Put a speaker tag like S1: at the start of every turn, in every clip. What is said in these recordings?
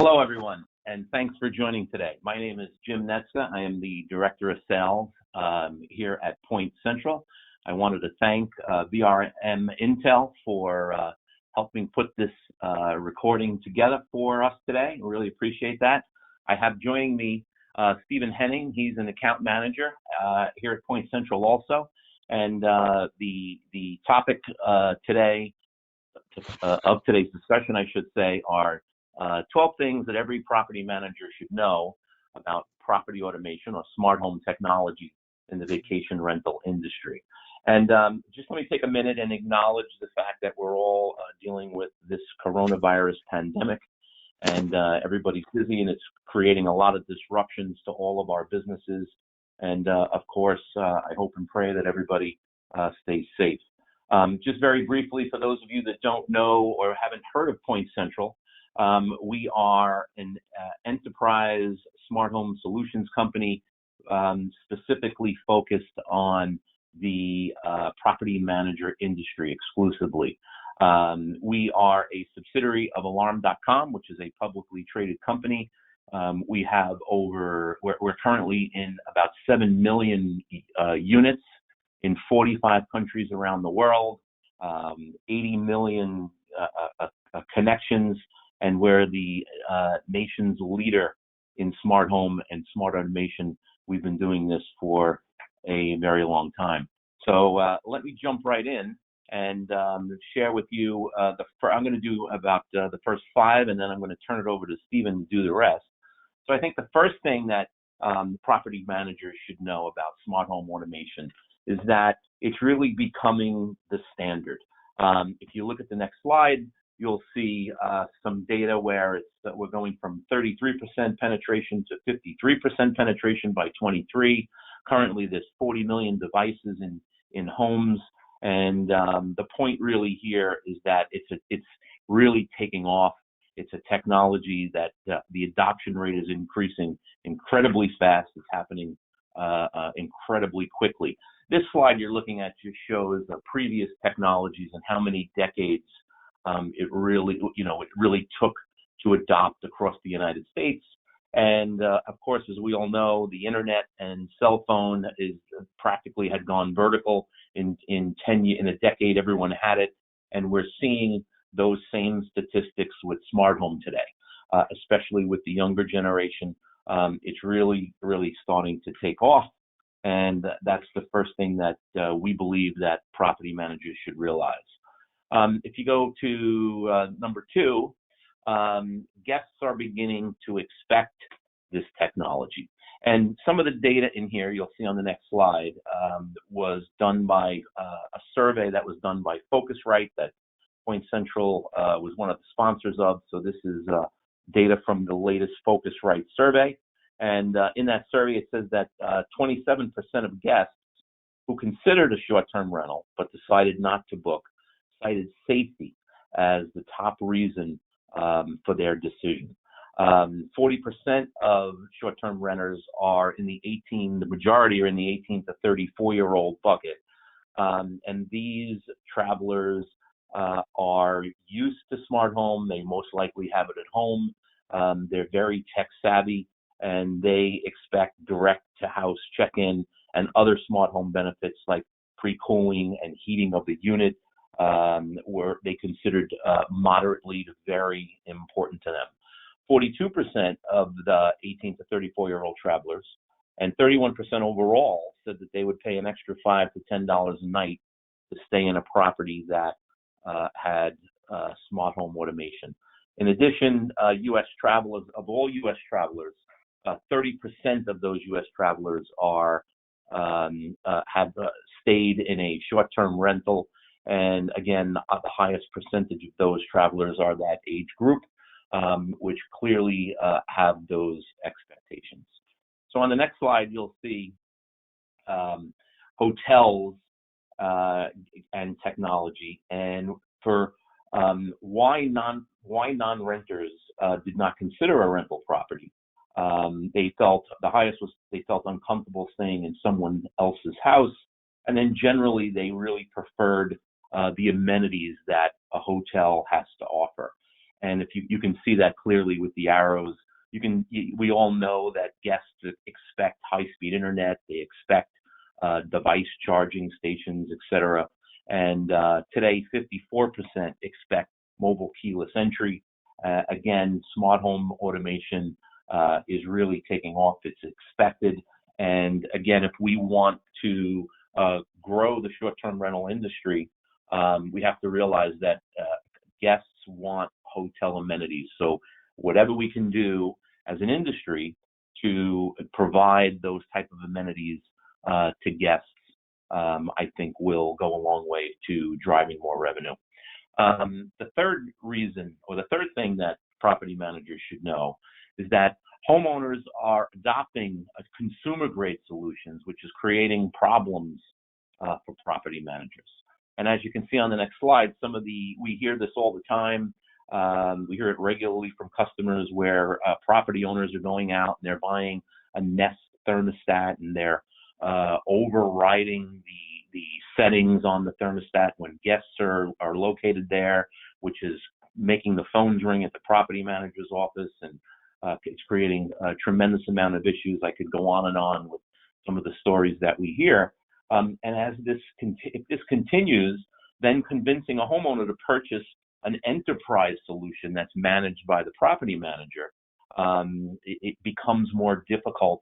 S1: Hello, everyone, and thanks for joining today. My name is Jim Netza. I am the Director of Sales here at Point Central. I wanted to thank VRM Intel for helping put this recording together for us today. I really appreciate that. I have joining me Stephen Henning. He's an account manager here at Point Central also. And the topic today of today's discussion, I should say, are 12 things that every property manager should know about property automation or smart home technology in the vacation rental industry. And just let me take a minute and acknowledge the fact that we're all dealing with this coronavirus pandemic, and everybody's busy, and it's creating a lot of disruptions to all of our businesses. And of course, I hope and pray that everybody stays safe. Just very briefly, for those of you that don't know or haven't heard of Point Central, we are an enterprise smart home solutions company specifically focused on the property manager industry exclusively. We are a subsidiary of Alarm.com, which is a publicly traded company. We have we're currently in about 7 million units in 45 countries around the world, 80 million connections, and we're the nation's leader in smart home and smart automation. We've been doing this for a very long time. So let me jump right in and share with you, I'm going to do about the first 5, and then I'm going to turn it over to Stephen to do the rest. So I think the first thing that property managers should know about smart home automation is that it's really becoming the standard. If you look at the next slide, you'll see some data where we're going from 33% penetration to 53% penetration by 23. Currently, there's 40 million devices in homes, and the point really here is that it's really taking off. It's a technology that the adoption rate is increasing incredibly fast. It's happening incredibly quickly. This slide you're looking at just shows previous technologies and how many decades it really took to adopt across the United States. And of course, as we all know, the internet and cell phone practically had gone vertical in a decade. Everyone had it, and we're seeing those same statistics with smart home today, especially with the younger generation. It's really starting to take off. And that's the first thing that we believe that property managers should realize. If you go to number 2, guests are beginning to expect this technology. And some of the data in here, you'll see on the next slide, was done by a survey that was done by Focusrite that Point Central was one of the sponsors of. So this is data from the latest Focusrite survey. And in that survey, it says that 27% of guests who considered a short-term rental but decided not to book cited safety as the top reason for their decision. 40% of short-term renters are the majority are in the 18 to 34-year-old bucket. And these travelers are used to smart home. They most likely have it at home. They're very tech savvy, and they expect direct-to-house check-in and other smart home benefits like pre-cooling and heating of the unit were they considered moderately to very important to them. 42% of the 18 to 34-year-old travelers and 31% overall said that they would pay an extra $5 to $10 a night to stay in a property that had smart home automation. In addition, U.S. travelers, of all U.S. travelers, 30% of those U.S. travelers have stayed in a short-term rental, and again, the highest percentage of those travelers are that age group, which clearly have those expectations. So on the next slide, you'll see hotels and technology, and for why non-renters did not consider a rental property. They felt the highest was they felt uncomfortable staying in someone else's house, and then generally they really preferred the amenities that a hotel has to offer. And if you can see that clearly with the arrows, we all know that guests expect high-speed internet, they expect device charging stations, etc. And today, 54% expect mobile keyless entry. Again, smart home automation is really taking off. It's expected. And again, if we want to grow the short-term rental industry, we have to realize that guests want hotel amenities. So whatever we can do as an industry to provide those type of amenities to guests, I think will go a long way to driving more revenue. The third reason, or the third thing that property managers should know, is that homeowners are adopting consumer-grade solutions, which is creating problems for property managers. And as you can see on the next slide, we hear this all the time. We hear it regularly from customers where property owners are going out and they're buying a Nest thermostat and they're overriding the settings on the thermostat when guests are located there, which is making the phones ring at the property manager's office, and it's creating a tremendous amount of issues. I could go on and on with some of the stories that we hear. And as if this continues, then convincing a homeowner to purchase an enterprise solution that's managed by the property manager, it becomes more difficult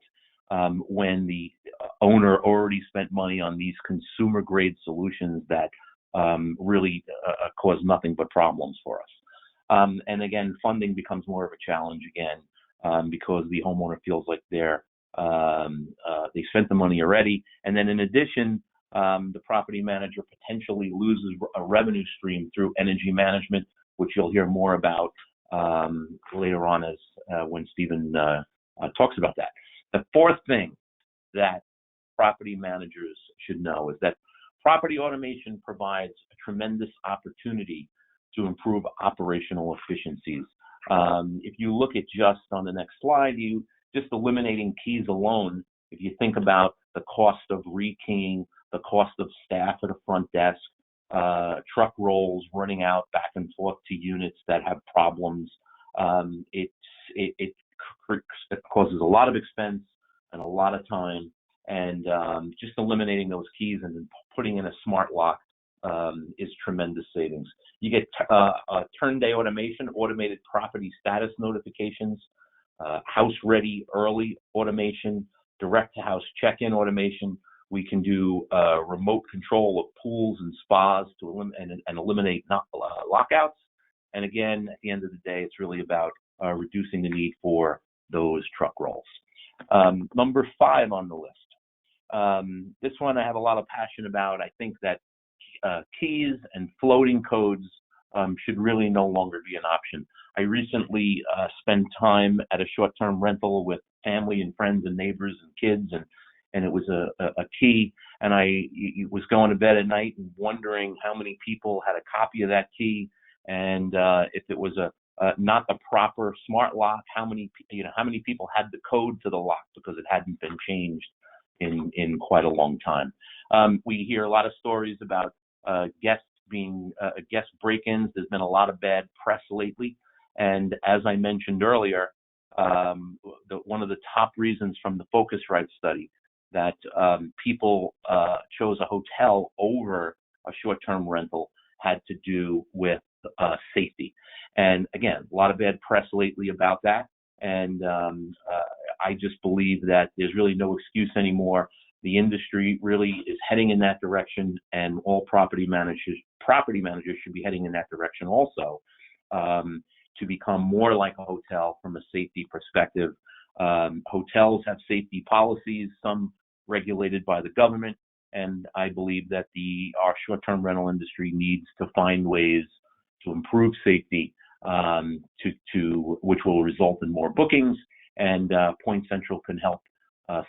S1: when the owner already spent money on these consumer-grade solutions that really cause nothing but problems for us. And again, funding becomes more of a challenge again because the homeowner feels like they spent the money already. And then in addition, the property manager potentially loses a revenue stream through energy management, which you'll hear more about later on as when Stephen talks about that. The fourth thing that property managers should know is that property automation provides a tremendous opportunity to improve operational efficiencies. If you look at just on the next slide, just eliminating keys alone, if you think about the cost of rekeying, the cost of staff at a front desk, truck rolls running out back and forth to units that have problems, it causes a lot of expense and a lot of time. And just eliminating those keys and then putting in a smart lock is tremendous savings. You get turn-day automation, automated property status notifications, house-ready early automation, direct-to-house check-in automation. We can do remote control of pools and spas to eliminate lockouts. And again, at the end of the day, it's really about reducing the need for those truck rolls. Number 5 on the list. This one I have a lot of passion about. I think that keys and floating codes should really no longer be an option. I recently spent time at a short-term rental with family and friends and neighbors and kids, and it was a key, and I was going to bed at night and wondering how many people had a copy of that key, and if it was not the proper smart lock, how many people had the code to the lock because it hadn't been changed in quite a long time. We hear a lot of stories about guest break-ins. There's been a lot of bad press lately, and as I mentioned earlier, one of the top reasons from the Focusrite study that people chose a hotel over a short-term rental had to do with safety. And again, a lot of bad press lately about that. And I just believe that there's really no excuse anymore. The industry really is heading in that direction, and all property managers should be heading in that direction also, to become more like a hotel from a safety perspective. Hotels have safety policies, some regulated by the government, and I believe that our short-term rental industry needs to find ways to improve safety, which will result in more bookings, and Point Central can help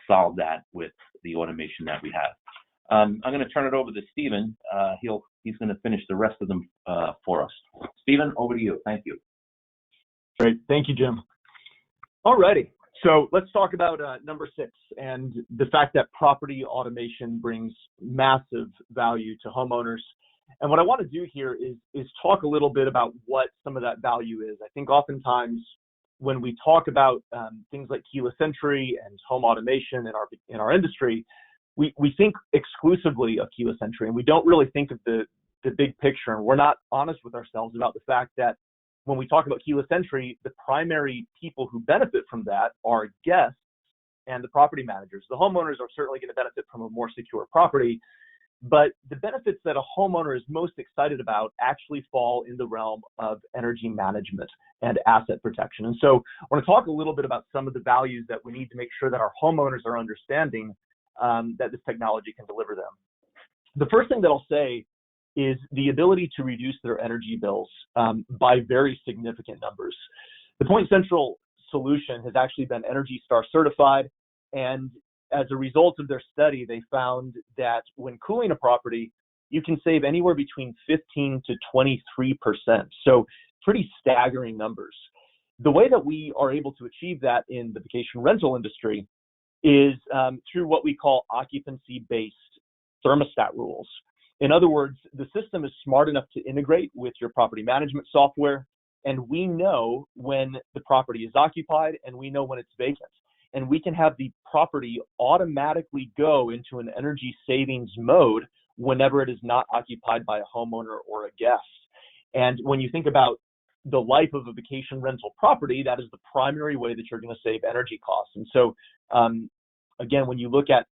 S1: solve that with the automation that we have. I'm going to turn it over to Stephen. He's going to finish the rest of them for us. Stephen, over to you. Thank you.
S2: Great. Thank you, Jim. All righty. So let's talk about number 6 and the fact that property automation brings massive value to homeowners And what I want to do here is talk a little bit about what some of that value is. I think oftentimes when we talk about things like keyless entry and home automation in our industry, we think exclusively of keyless entry, and we don't really think of the big picture. And we're not honest with ourselves about the fact that when we talk about keyless entry, the primary people who benefit from that are guests and the property managers. The homeowners are certainly going to benefit from a more secure property, but the benefits that a homeowner is most excited about actually fall in the realm of energy management and asset protection. And so I want to talk a little bit about some of the values that we need to make sure that our homeowners are understanding that this technology can deliver them. The first thing that I'll say is the ability to reduce their energy bills by very significant numbers. The Point Central solution has actually been Energy Star certified, and as a result of their study, they found that when cooling a property, you can save anywhere between 15 to 23%. So pretty staggering numbers. The way that we are able to achieve that in the vacation rental industry is through what we call occupancy-based thermostat rules. In other words, the system is smart enough to integrate with your property management software, and we know when the property is occupied and we know when it's vacant. And we can have the property automatically go into an energy savings mode whenever it is not occupied by a homeowner or a guest. And when you think about the life of a vacation rental property, that is the primary way that you're going to save energy costs. And so, again, when you look at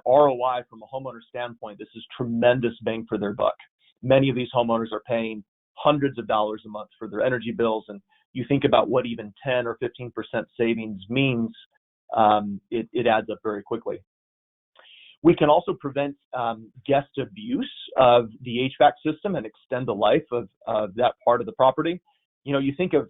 S2: ROI from a homeowner standpoint, this is tremendous bang for their buck. Many of these homeowners are paying hundreds of dollars a month for their energy bills, and you think about what even 10 or 15% savings means, it adds up very quickly. We can also prevent guest abuse of the HVAC system and extend the life of that part of the property. You know, you think of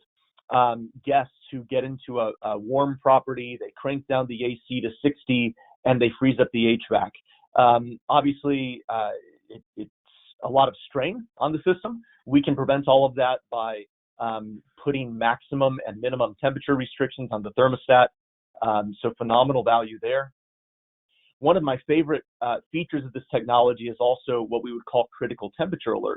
S2: guests who get into a warm property, they crank down the AC to 60, and they freeze up the HVAC. Obviously, it's a lot of strain on the system. We can prevent all of that by putting maximum and minimum temperature restrictions on the thermostat. So phenomenal value there. One of my favorite features of this technology is also what we would call critical temperature alerts.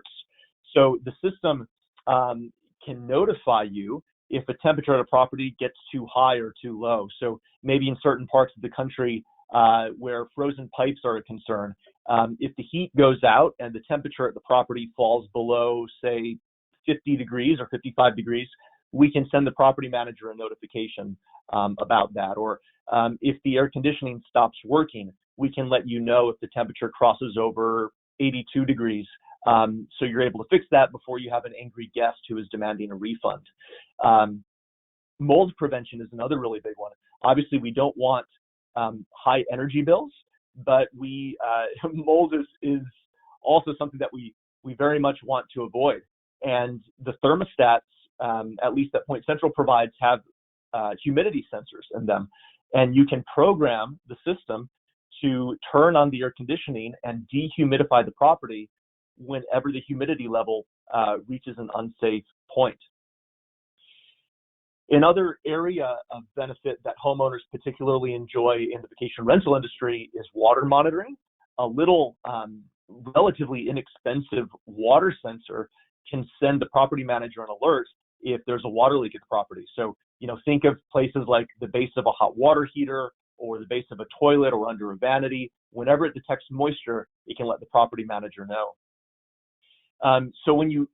S2: So the system can notify you if a temperature at a property gets too high or too low. So maybe in certain parts of the country where frozen pipes are a concern, if the heat goes out and the temperature at the property falls below, say, 50 degrees or 55 degrees, we can send the property manager a notification about that. Or if the air conditioning stops working, we can let you know if the temperature crosses over 82 degrees. So you're able to fix that before you have an angry guest who is demanding a refund. Mold prevention is another really big one. Obviously, we don't want high energy bills, but mold is also something that we very much want to avoid. And the thermostats, at least that Point Central provides, have humidity sensors in them. And you can program the system to turn on the air conditioning and dehumidify the property whenever the humidity level reaches an unsafe point. Another area of benefit that homeowners particularly enjoy in the vacation rental industry is water monitoring. A little relatively inexpensive water sensor can send the property manager an alert if there's a water leak at the property. So, you know, think of places like the base of a hot water heater or the base of a toilet or under a vanity. Whenever it detects moisture, it can let the property manager know. So when you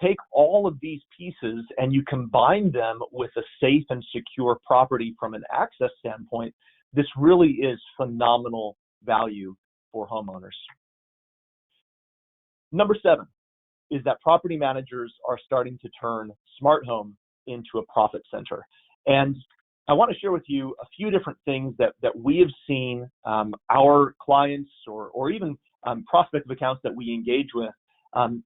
S2: take all of these pieces and you combine them with a safe and secure property from an access standpoint, this really is phenomenal value for homeowners. Number 7 is that property managers are starting to turn smart home into a profit center. And I want to share with you a few different things that we have seen our clients or even prospective accounts that we engage with,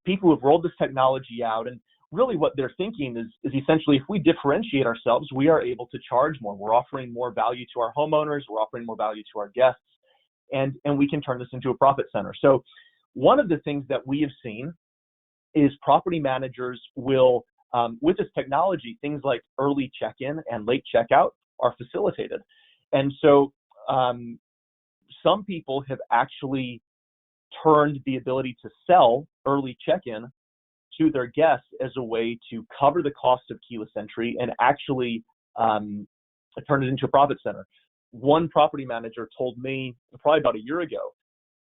S2: people who have rolled this technology out. And really what they're thinking is essentially, if we differentiate ourselves, we are able to charge more. We're offering more value to our homeowners. We're offering more value to our guests. And we can turn this into a profit center. So one of the things that we have seen is property managers will, with this technology, things like early check-in and late checkout are facilitated. And so some people have actually turned the ability to sell early check-in to their guests as a way to cover the cost of keyless entry and actually turn it into a profit center. One property manager told me probably about a year ago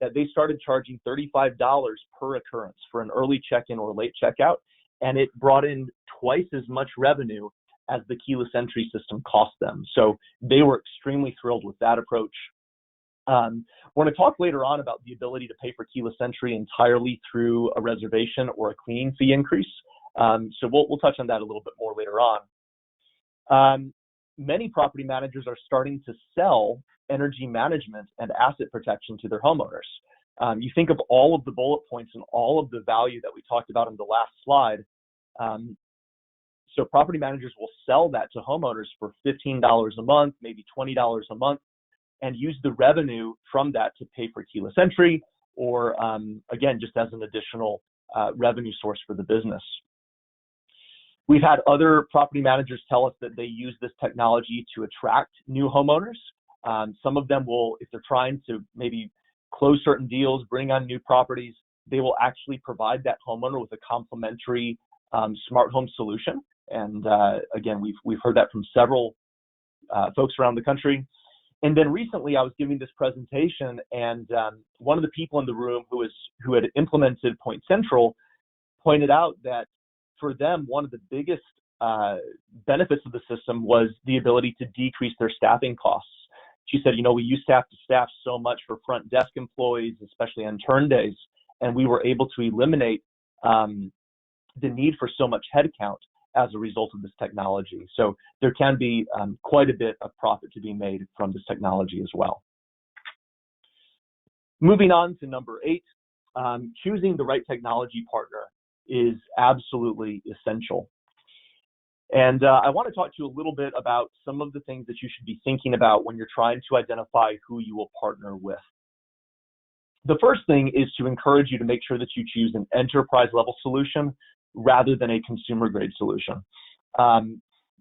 S2: that they started charging $35 per occurrence for an early check-in or late checkout, and it brought in twice as much revenue as the keyless entry system cost them. So they were extremely thrilled with that approach. We're going to talk later on about the ability to pay for keyless entry entirely through a reservation or a cleaning fee increase. So we'll touch on that a little bit more later on. Many property managers are starting to sell energy management and asset protection to their homeowners. You think of all of the bullet points and all of the value that we talked about in the last slide. So property managers will sell that to homeowners for $15 a month, maybe $20 a month, and use the revenue from that to pay for keyless entry or, again, just as an additional revenue source for the business. We've had other property managers tell us that they use this technology to attract new homeowners. Some of them will, if they're trying to maybe close certain deals, bring on new properties, they will actually provide that homeowner with a complimentary smart home solution. And again, we've heard that from several folks around the country. And then recently I was giving this presentation, and one of the people in the room who had implemented Point Central pointed out that for them, one of the biggest benefits of the system was the ability to decrease their staffing costs. She said, we used to have to staff so much for front desk employees, especially on turn days, and we were able to eliminate the need for so much headcount as a result of this technology. So there can be quite a bit of profit to be made from this technology as well. Moving on to number 8, choosing the right technology partner is absolutely essential. And I want to talk to you a little bit about some of the things that you should be thinking about when you're trying to identify who you will partner with. The first thing is to encourage you to make sure that you choose an enterprise level solution rather than a consumer grade solution.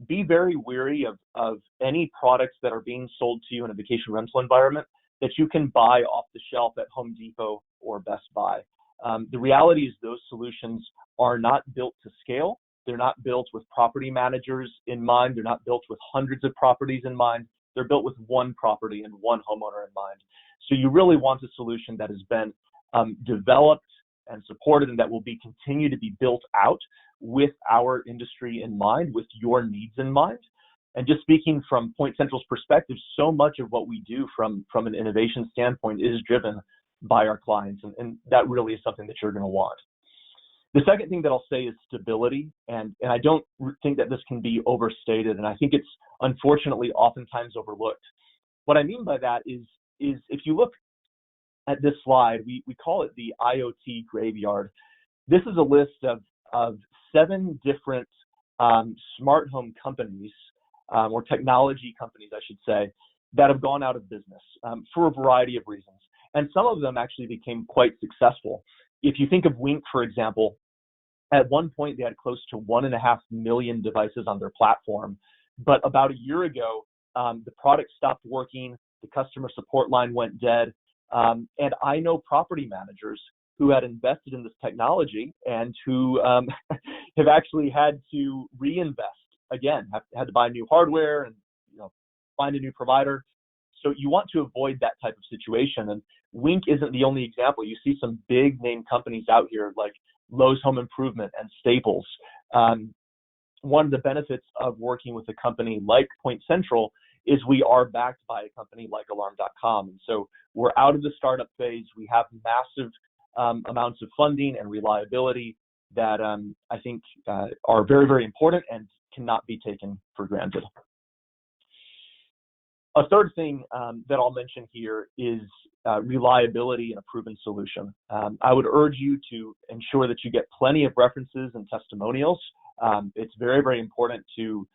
S2: Be very wary of any products that are being sold to you in a vacation rental environment that you can buy off the shelf at Home Depot or Best Buy. The reality is those solutions are not built to scale. They're not built with property managers in mind. They're not built with hundreds of properties in mind. They're built with one property and one homeowner in mind. So you really want a solution that has been developed and supported and that will continue to be built out with our industry in mind, with your needs in mind. And just speaking from Point Central's perspective, so much of what we do from an innovation standpoint is driven by our clients, and that really is something that you're going to want. The second thing that I'll say is stability, and I don't think that this can be overstated, and I think it's unfortunately oftentimes overlooked. What I mean by that is if you look at this slide, we call it the IoT graveyard. This is a list of 7 different smart home companies, or technology companies, I should say, that have gone out of business for a variety of reasons. And some of them actually became quite successful. If you think of Wink, for example, at one point they had close to 1.5 million devices on their platform. But about a year ago, the product stopped working, the customer support line went dead. And I know property managers who had invested in this technology and who have actually had to reinvest again, had to buy new hardware and find a new provider. So you want to avoid that type of situation. And Wink isn't the only example. You see some big name companies out here like Lowe's Home Improvement and Staples. One of the benefits of working with a company like Point Central is we are backed by a company like Alarm.com. And so we're out of the startup phase. We have massive amounts of funding and reliability that I think are very, very important and cannot be taken for granted. A third thing that I'll mention here is reliability and a proven solution. I would urge you to ensure that you get plenty of references and testimonials. It's very, very important to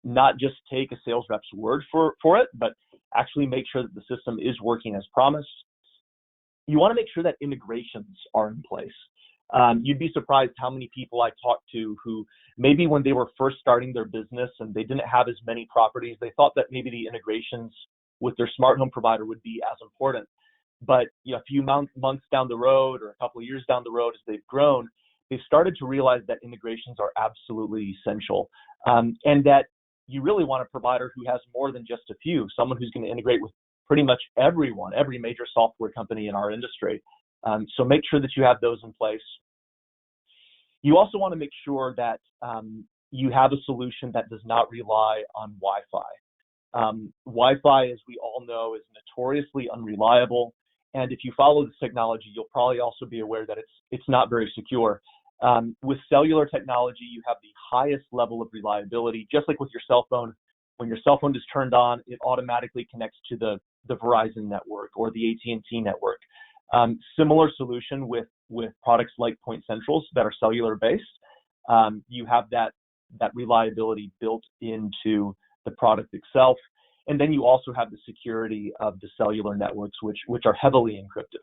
S2: not just take a sales rep's word for it, but actually make sure that the system is working as promised. You want to make sure that integrations are in place. You'd be surprised how many people I talked to who maybe when they were first starting their business and they didn't have as many properties, they thought that maybe the integrations with their smart home provider would be as important. But a few months down the road or a couple of years down the road as they've grown, they've started to realize that integrations are absolutely essential, and that you really want a provider who has more than just a few, someone who's going to integrate with pretty much everyone, every major software company in our industry. So make sure that you have those in place. You also want to make sure that you have a solution that does not rely on Wi-Fi. Wi-Fi, as we all know, is notoriously unreliable. And if you follow this technology, you'll probably also be aware that it's not very secure. With cellular technology, you have the highest level of reliability, just like with your cell phone. When your cell phone is turned on, it automatically connects to the Verizon network or the AT&T network. Similar solution with products like Point Central's that are cellular based. You have that reliability built into the product itself. And then you also have the security of the cellular networks, which are heavily encrypted.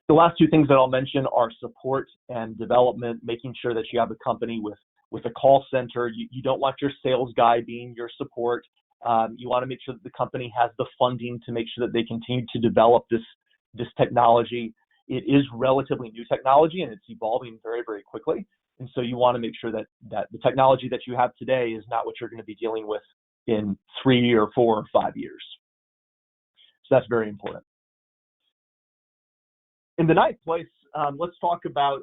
S2: The last two things that I'll mention are support and development, making sure that you have a company with a call center. You don't want your sales guy being your support. You want to make sure that the company has the funding to make sure that they continue to develop this technology. It is relatively new technology and it's evolving very, very quickly. And so you want to make sure that the technology that you have today is not what you're going to be dealing with in 3 or 4 or 5 years. So that's very important. In the ninth place, let's talk about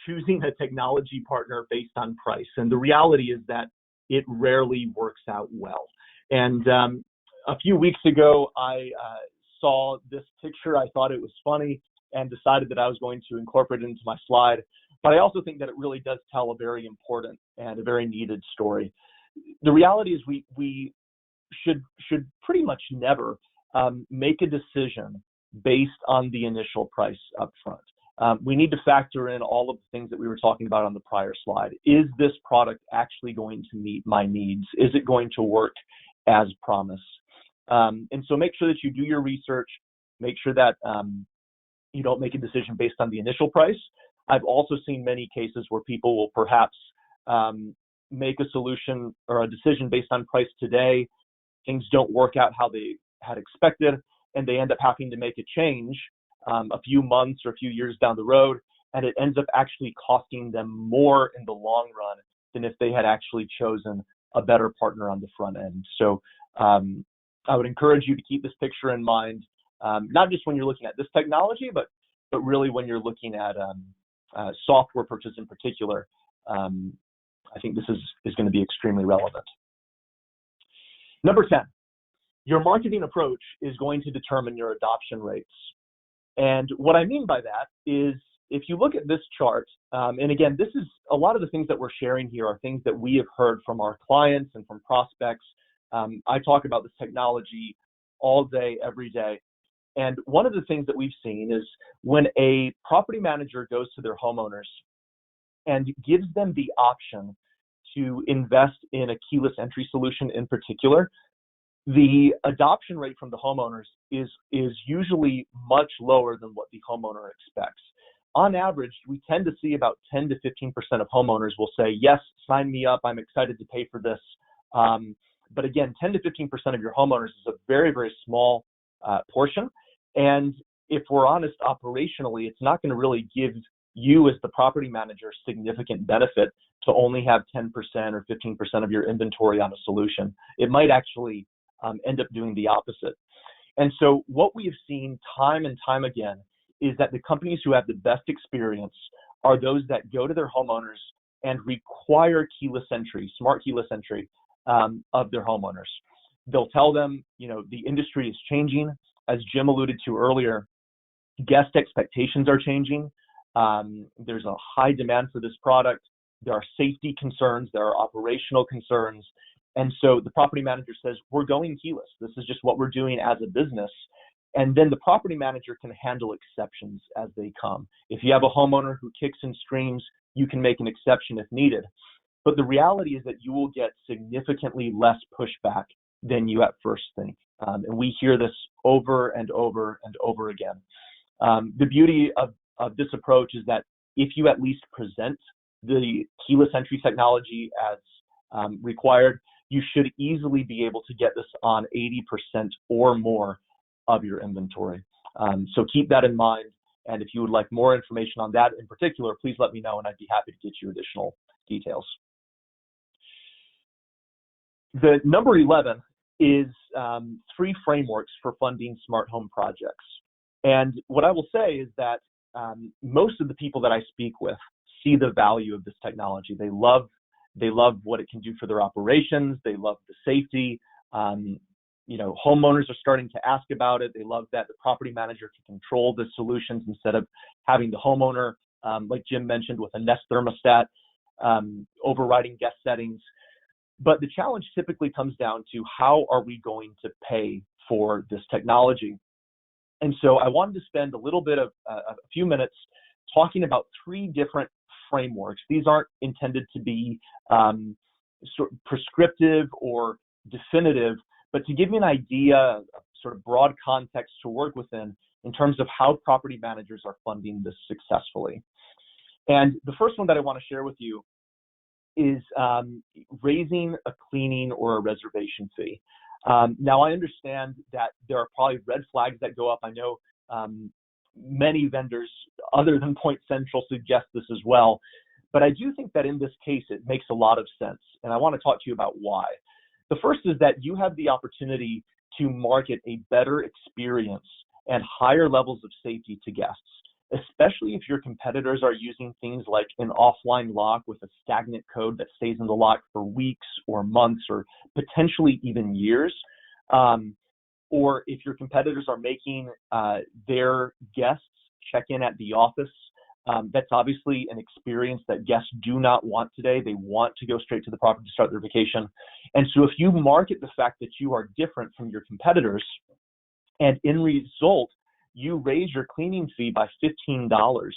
S2: choosing a technology partner based on price. And the reality is that it rarely works out well. And a few weeks ago, I saw this picture. I thought it was funny and decided that I was going to incorporate it into my slide. But I also think that it really does tell a very important and a very needed story. The reality is we should pretty much never make a decision based on the initial price up front. We need to factor in all of the things that we were talking about on the prior slide. Is this product actually going to meet my needs? Is it going to work as promised? And so make sure that you do your research. Make sure that you don't make a decision based on the initial price. I've also seen many cases where people will perhaps make a solution or a decision based on price today. Things don't work out how they had expected, and they end up having to make a change a few months or a few years down the road, and it ends up actually costing them more in the long run than if they had actually chosen a better partner on the front end. So I would encourage you to keep this picture in mind, not just when you're looking at this technology, but really when you're looking at software purchase in particular. I think this is going to be extremely relevant. Number 10, your marketing approach is going to determine your adoption rates. And what I mean by that is if you look at this chart, and again, this is a lot of the things that we're sharing here are things that we have heard from our clients and from prospects. I talk about this technology all day, every day. And one of the things that we've seen is when a property manager goes to their homeowners and gives them the option to invest in a keyless entry solution in particular, the adoption rate from the homeowners is usually much lower than what the homeowner expects. On average, we tend to see about 10 to 15% of homeowners will say, yes, sign me up, I'm excited to pay for this. But again, 10 to 15% of your homeowners is a very, very small portion. And if we're honest, operationally, it's not going to really give you as the property manager significant benefit to only have 10% or 15% of your inventory on a solution. It might actually end up doing the opposite. And so what we have seen time and time again is that the companies who have the best experience are those that go to their homeowners and require keyless entry, smart keyless entry of their homeowners. They'll tell them, the industry is changing. As Jim alluded to earlier, guest expectations are changing. There's a high demand for this product. There are safety concerns. There are operational concerns. And so the property manager says, we're going keyless. This is just what we're doing as a business. And then the property manager can handle exceptions as they come. If you have a homeowner who kicks and screams, you can make an exception if needed. But the reality is that you will get significantly less pushback than you at first think. And we hear this over and over and over again. The beauty of this approach is that if you at least present the keyless entry technology as required, you should easily be able to get this on 80% or more of your inventory. So keep that in mind. And if you would like more information on that in particular, please let me know and I'd be happy to get you additional details. The number 11 is 3 frameworks for funding smart home projects. And what I will say is that most of the people that I speak with see the value of this technology. They love what it can do for their operations. They love the safety. Homeowners are starting to ask about it. They love that the property manager can control the solutions instead of having the homeowner, like Jim mentioned, with a Nest thermostat, overriding guest settings. But the challenge typically comes down to how are we going to pay for this technology? And so I wanted to spend a few minutes talking about 3 different frameworks. These aren't intended to be sort of prescriptive or definitive, but to give you an idea of sort of broad context to work within in terms of how property managers are funding this successfully. And the first one that I want to share with you is raising a cleaning or a reservation fee. Now, I understand that there are probably red flags that go up. I know many vendors other than Point Central suggest this as well, but I do think that in this case, it makes a lot of sense. And I want to talk to you about why. The first is that you have the opportunity to market a better experience and higher levels of safety to guests, especially if your competitors are using things like an offline lock with a stagnant code that stays in the lock for weeks or months or potentially even years. Or if your competitors are making their guests check in at the office, that's obviously an experience that guests do not want today. They want to go straight to the property to start their vacation. And so if you market the fact that you are different from your competitors, and in result, you raise your cleaning fee by $15,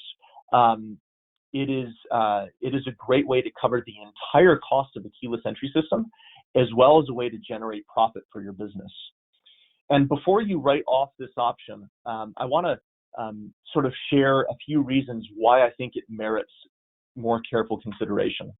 S2: it is a great way to cover the entire cost of a keyless entry system, as well as a way to generate profit for your business. And before you write off this option, I want to sort of share a few reasons why I think it merits more careful consideration.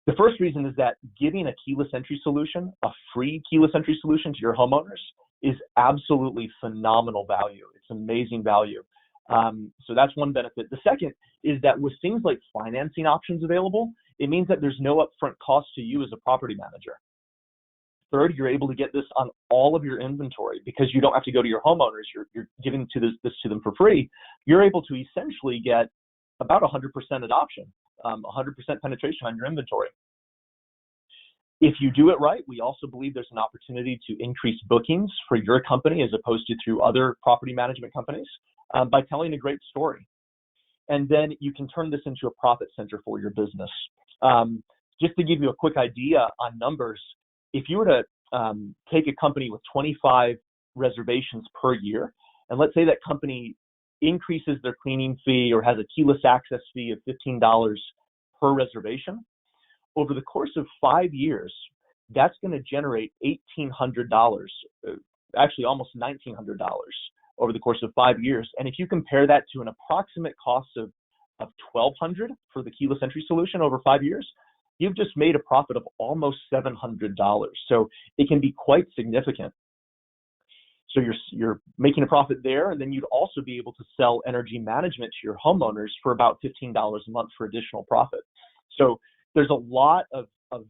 S2: The first reason is that giving a keyless entry solution, a free keyless entry solution to your homeowners, is absolutely phenomenal value. It's amazing value. So that's one benefit. The second is that with things like financing options available, it means that there's no upfront cost to you as a property manager. Third, you're able to get this on all of your inventory because you don't have to go to your homeowners. You're giving this to them for free. You're able to essentially get about 100% adoption, 100% penetration on your inventory. If you do it right, we also believe there's an opportunity to increase bookings for your company as opposed to through other property management companies by telling a great story. And then you can turn this into a profit center for your business. Just to give you a quick idea on numbers, if you were to take a company with 25 reservations per year, and let's say that company increases their cleaning fee or has a keyless access fee of $15 per reservation, over the course of 5 years, that's going to generate $1,800, actually almost $1,900 over the course of 5 years. And if you compare that to an approximate cost of $1,200 for the keyless entry solution over 5 years, you've just made a profit of almost $700. So it can be quite significant. So you're making a profit there, and then you'd also be able to sell energy management to your homeowners for about $15 a month for additional profit. So there's a lot of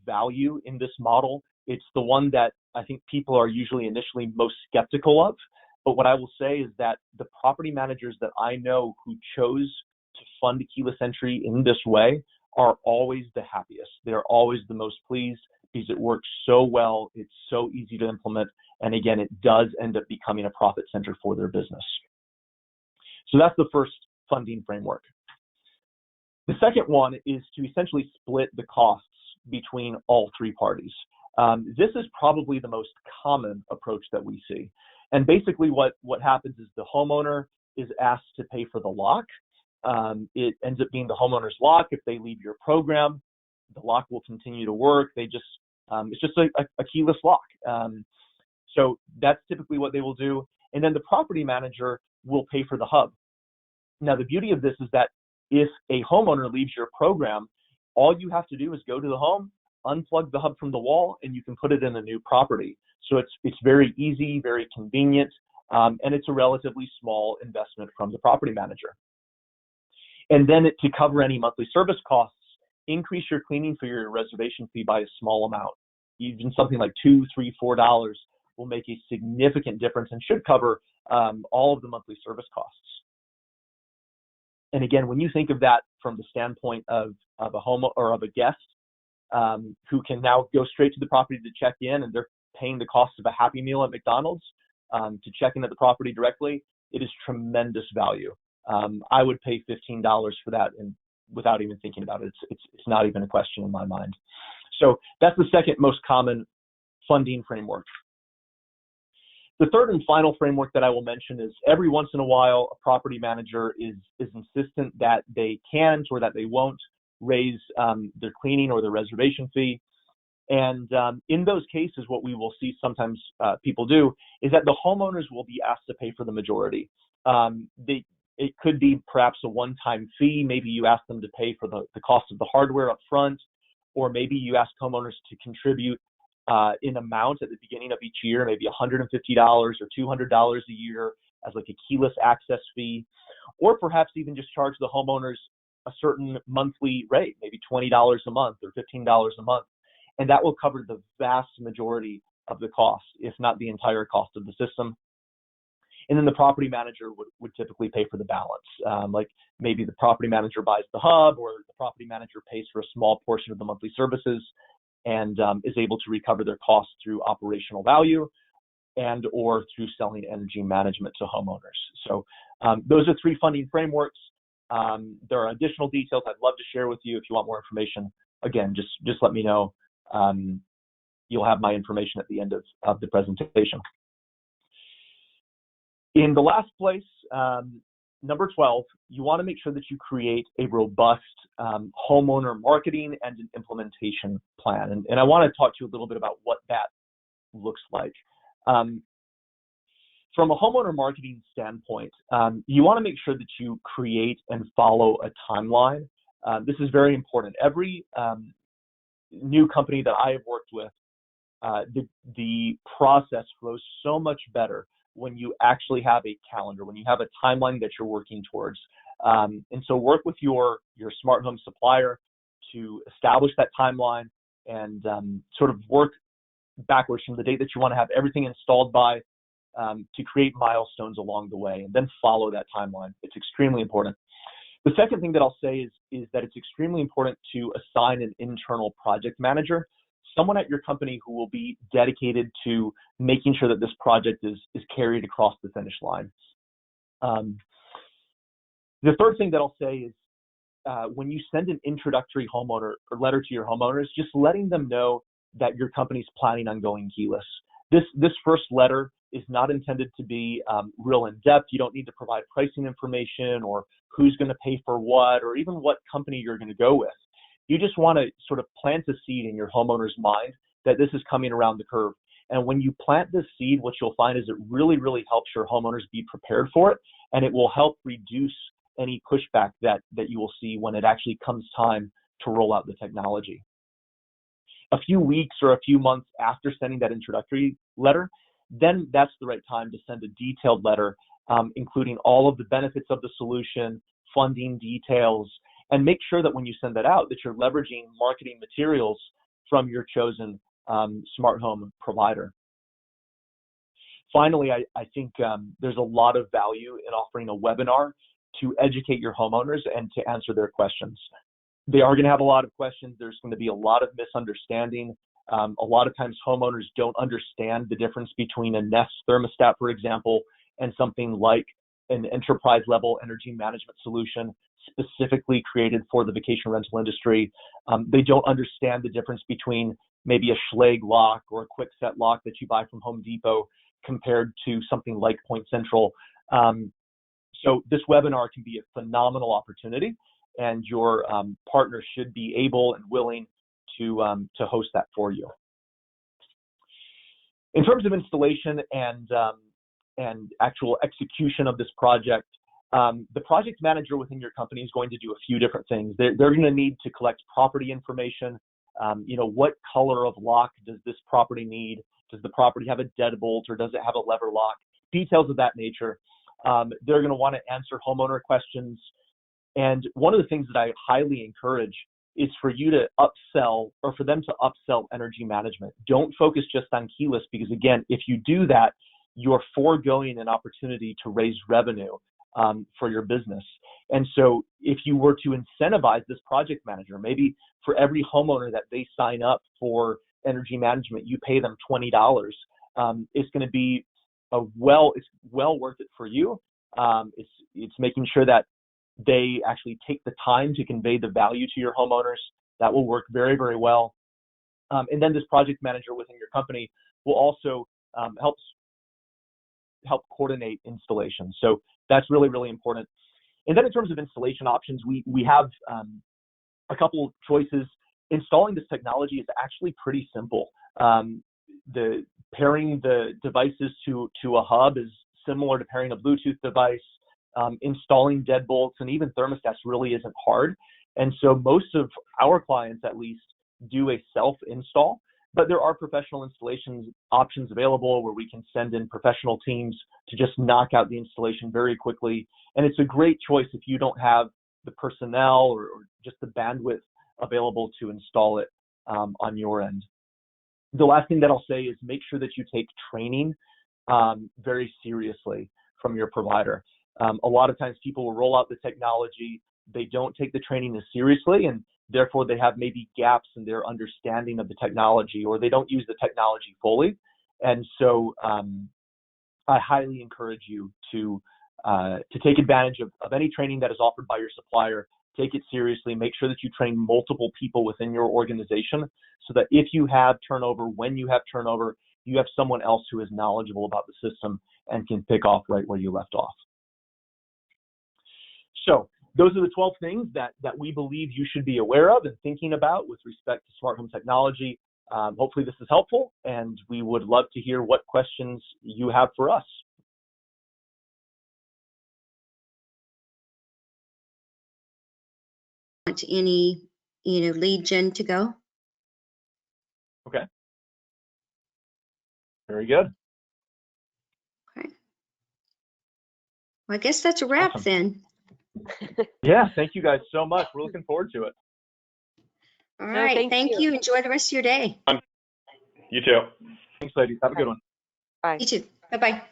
S2: value in this model. It's the one that I think people are usually initially most skeptical of. But what I will say is that the property managers that I know who chose to fund keyless entry in this way are always the happiest. They're always the most pleased because it works so well. It's so easy to implement. And again, it does end up becoming a profit center for their business. So that's the first funding framework. The second one is to essentially split the costs between all 3 parties. This is probably the most common approach that we see. And basically what happens is the homeowner is asked to pay for the lock. It ends up being the homeowner's lock. If they leave your program, the lock will continue to work. It's just a keyless lock. So that's typically what they will do. And then the property manager will pay for the hub. Now, the beauty of this is that if a homeowner leaves your program, all you have to do is go to the home, unplug the hub from the wall, and you can put it in a new property. So it's very easy, very convenient, and it's a relatively small investment from the property manager. And then to cover any monthly service costs, increase your cleaning fee or your reservation fee by a small amount. Even something like $2, $3, $4 will make a significant difference and should cover all of the monthly service costs. And again, when you think of that from the standpoint of a home or of a guest who can now go straight to the property to check in, and they're paying the cost of a Happy Meal at McDonald's to check in at the property directly, it is tremendous value. I would pay $15 for that, and without even thinking about it. It's not even a question in my mind. So that's the second most common funding framework. The third and final framework that I will mention is every once in a while, a property manager is insistent that they can't or that they won't raise their cleaning or their reservation fee. And in those cases, what we will see sometimes people do is that the homeowners will be asked to pay for the majority. It could be perhaps a one-time fee. Maybe you ask them to pay for the cost of the hardware up front, or maybe you ask homeowners to contribute in amount at the beginning of each year, maybe $150 or $200 a year as like a keyless access fee, or perhaps even just charge the homeowners a certain monthly rate, maybe $20 a month or $15 a month. And that will cover the vast majority of the cost, if not the entire cost of the system. And then the property manager would typically pay for the balance. Like maybe the property manager buys the hub, or the property manager pays for a small portion of the monthly services and is able to recover their costs through operational value and or through selling energy management to homeowners. So those are three funding frameworks. There are additional details I'd love to share with you. If you want more information, again, just let me know. You'll have my information at the end of the presentation. In the last place, number 12, you want to make sure that you create a robust homeowner marketing and an implementation plan. And I want to talk to you a little bit about what that looks like. From a homeowner marketing standpoint, you want to make sure that you create and follow a timeline. This is very important. Every new company that I have worked with, the process flows so much better when you actually have a calendar, when you have a timeline that you're working towards. And so work with your smart home supplier to establish that timeline and sort of work backwards from the date that you want to have everything installed by to create milestones along the way, and then follow that timeline. It's extremely important. The second thing that I'll say is that it's extremely important to assign an internal project manager, someone at your company who will be dedicated to making sure that this project is carried across the finish line. The third thing that I'll say is when you send an introductory homeowner or letter to your homeowners, just letting them know that your company's planning on going keyless. This first letter is not intended to be real in-depth. You don't need to provide pricing information or who's going to pay for what, or even what company you're going to go with. You just want to sort of plant a seed in your homeowner's mind that this is coming around the curve. And when you plant this seed, what you'll find is it really, really helps your homeowners be prepared for it, and it will help reduce any pushback that you will see when it actually comes time to roll out the technology. A few weeks or a few months after sending that introductory letter, then that's the right time to send a detailed letter, including all of the benefits of the solution, funding details, and make sure that when you send that out, that you're leveraging marketing materials from your chosen smart home provider. Finally, I think there's a lot of value in offering a webinar to educate your homeowners and to answer their questions. They are going to have a lot of questions. There's going to be a lot of misunderstanding. A lot of times homeowners don't understand the difference between a Nest thermostat, for example, and something like an enterprise level energy management solution specifically created for the vacation rental industry. They don't understand the difference between maybe a Schlage lock or a quick set lock that you buy from Home Depot compared to something like Point Central. So this webinar can be a phenomenal opportunity, and your partner should be able and willing to host that for you. In terms of installation and actual execution of this project, the project manager within your company is going to do a few different things. They're going to need to collect property information What color of lock does this property need? Does the property have a deadbolt or does it have a lever lock? Details of that nature. They're going to want to answer homeowner questions. And one of the things that I highly encourage is for you to upsell, or for them to upsell energy management. Don't focus just on keyless, because again, if you do that, you're foregoing an opportunity to raise revenue for your business. And so if you were to incentivize this project manager, maybe for every homeowner that they sign up for energy management, you pay them $20. It's going to be it's well worth it for you. It's making sure that they actually take the time to convey the value to your homeowners. That will work very, very well. And then this project manager within your company will also help coordinate installation. So that's really, really important. And then in terms of installation options, we have a couple choices. Installing this technology is actually pretty simple. The pairing the devices to a hub is similar to pairing a Bluetooth device. Installing deadbolts and even thermostats really isn't hard. And so most of our clients, at least, do a self-install, but there are professional installation options available where we can send in professional teams to just knock out the installation very quickly. And it's a great choice if you don't have the personnel or just the bandwidth available to install it on your end. The last thing that I'll say is make sure that you take training very seriously from your provider. A lot of times people will roll out the technology, they don't take the training as seriously, and therefore they have maybe gaps in their understanding of the technology, or they don't use the technology fully. And so I highly encourage you to take advantage of any training that is offered by your supplier. Take it seriously. Make sure that you train multiple people within your organization so that if you have turnover, when you have turnover, you have someone else who is knowledgeable about the system and can pick off right where you left off. So those are the 12 things that we believe you should be aware of and thinking about with respect to smart home technology. Hopefully this is helpful, and we would love to hear what questions you have for us.
S3: Want any, lead gen to go?
S2: Okay. Very good.
S3: Okay. Well, I guess that's a wrap then.
S2: Yeah, thank you guys so much. We're looking forward to it.
S3: All right. Thank you. Enjoy the rest of your day.
S2: You too. Thanks, ladies. Have a good one.
S4: Bye.
S3: You too. Bye-bye.